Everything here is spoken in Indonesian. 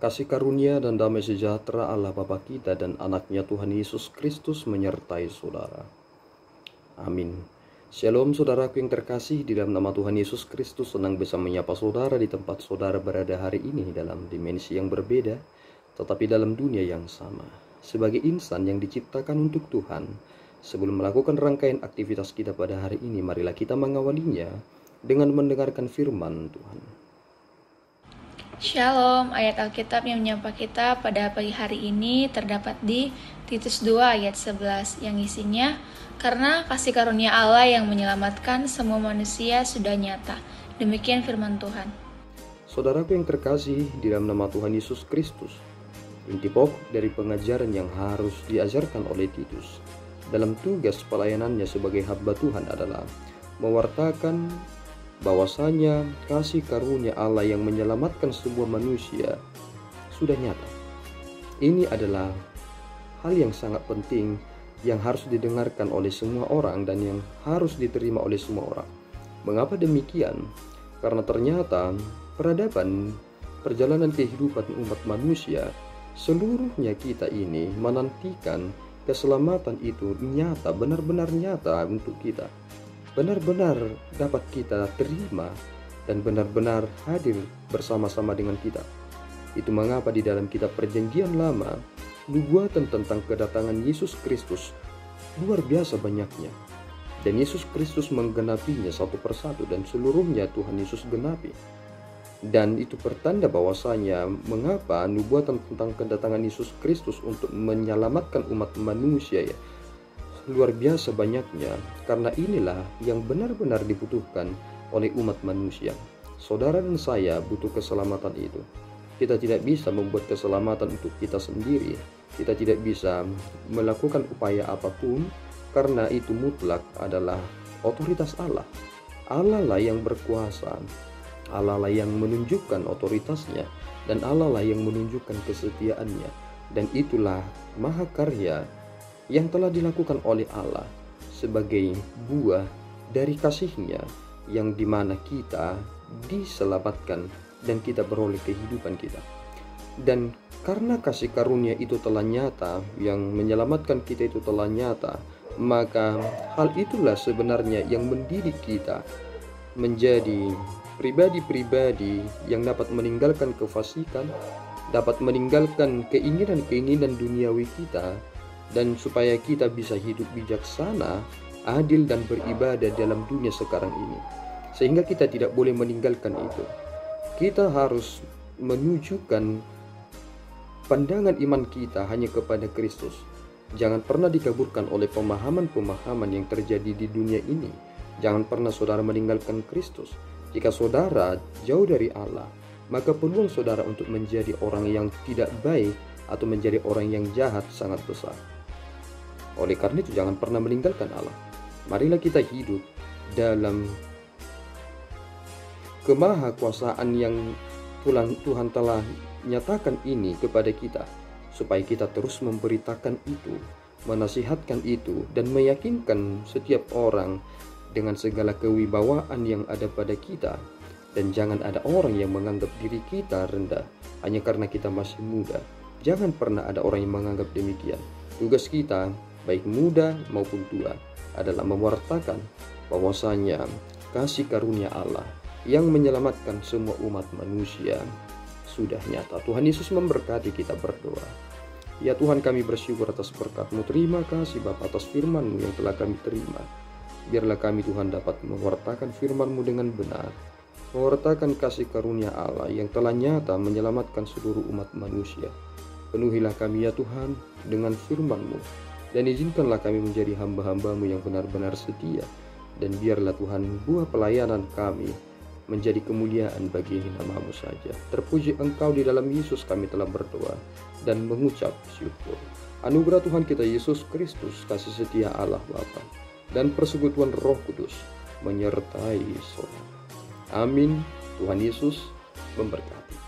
Kasih karunia dan damai sejahtera Allah Bapa kita dan anaknya Tuhan Yesus Kristus menyertai saudara. Amin. Shalom saudaraku yang terkasih, di dalam nama Tuhan Yesus Kristus senang bisa menyapa saudara di tempat saudara berada hari ini dalam dimensi yang berbeda, tetapi dalam dunia yang sama. Sebagai insan yang diciptakan untuk Tuhan, sebelum melakukan rangkaian aktivitas kita pada hari ini, marilah kita mengawalinya dengan mendengarkan firman Tuhan. Shalom, ayat Alkitab yang menyapa kita pada pagi hari ini terdapat di Titus 2 ayat 11 yang isinya, karena kasih karunia Allah yang menyelamatkan semua manusia sudah nyata. Demikian firman Tuhan. Saudaraku yang terkasih, di dalam nama Tuhan Yesus Kristus, inti pokok dari pengajaran yang harus diajarkan oleh Titus dalam tugas pelayanannya sebagai hamba Tuhan adalah mewartakan bahwasanya kasih karunia Allah yang menyelamatkan semua manusia sudah nyata. Ini adalah hal yang sangat penting yang harus didengarkan oleh semua orang dan yang harus diterima oleh semua orang. Mengapa demikian? Karena ternyata peradaban perjalanan kehidupan umat manusia, seluruhnya kita ini menantikan keselamatan itu nyata, benar-benar nyata untuk kita, benar-benar dapat kita terima dan benar-benar hadir bersama-sama dengan kita. Itu mengapa di dalam kitab Perjanjian Lama, nubuatan tentang kedatangan Yesus Kristus luar biasa banyaknya, dan Yesus Kristus menggenapinya satu persatu, dan seluruhnya Tuhan Yesus genapi. Dan itu pertanda bahwasanya mengapa nubuatan tentang kedatangan Yesus Kristus untuk menyelamatkan umat manusia luar biasa banyaknya, karena inilah yang benar-benar dibutuhkan oleh umat manusia. Saudara dan saya butuh keselamatan itu. Kita tidak bisa membuat keselamatan untuk kita sendiri. Kita tidak bisa melakukan upaya apapun, karena itu mutlak adalah otoritas Allah. Allah lah yang berkuasa, Allah lah yang menunjukkan otoritasnya, dan Allah lah yang menunjukkan kesetiaannya. Dan itulah mahakarya yang telah dilakukan oleh Allah sebagai buah dari kasih-Nya, yang dimana kita diselamatkan dan kita beroleh kehidupan kita. Dan karena kasih karunia itu telah nyata, yang menyelamatkan kita itu telah nyata, maka hal itulah sebenarnya yang mendidik kita menjadi pribadi-pribadi yang dapat meninggalkan kefasikan, dapat meninggalkan keinginan-keinginan duniawi kita, dan supaya kita bisa hidup bijaksana, adil, dan beribadah dalam dunia sekarang ini. Sehingga kita tidak boleh meninggalkan itu. Kita harus menunjukkan pandangan iman kita hanya kepada Kristus. Jangan pernah dikaburkan oleh pemahaman-pemahaman yang terjadi di dunia ini. Jangan pernah saudara meninggalkan Kristus. Jika saudara jauh dari Allah, maka peluang saudara untuk menjadi orang yang tidak baik atau menjadi orang yang jahat sangat besar. Oleh karena itu jangan pernah meninggalkan Allah. Marilah kita hidup dalam kemahakuasaan yang Tuhan telah nyatakan ini kepada kita, supaya kita terus memberitakan itu, menasihatkan itu, dan meyakinkan setiap orang dengan segala kewibawaan yang ada pada kita. Dan jangan ada orang yang menganggap diri kita rendah hanya karena kita masih muda. Jangan pernah ada orang yang menganggap demikian. Tugas kita, baik muda maupun tua, adalah mewartakan bahwasanya kasih karunia Allah yang menyelamatkan semua umat manusia sudah nyata. Tuhan Yesus memberkati. Kita berdoa. Ya Tuhan, kami bersyukur atas berkat-Mu. Terima kasih Bapa atas firman-Mu yang telah kami terima. Biarlah kami Tuhan dapat mewartakan firman-Mu dengan benar, mewartakan kasih karunia Allah yang telah nyata menyelamatkan seluruh umat manusia. Penuhilah kami ya Tuhan dengan firman-Mu, dan izinkanlah kami menjadi hamba-hamba-Mu yang benar-benar setia. Dan biarlah Tuhan buah pelayanan kami menjadi kemuliaan bagi nama-Mu saja. Terpuji Engkau, di dalam Yesus kami telah berdoa dan mengucap syukur. Anugerah Tuhan kita Yesus Kristus, kasih setia Allah Bapa, dan persekutuan Roh Kudus menyertai saudara. Amin. Tuhan Yesus memberkati.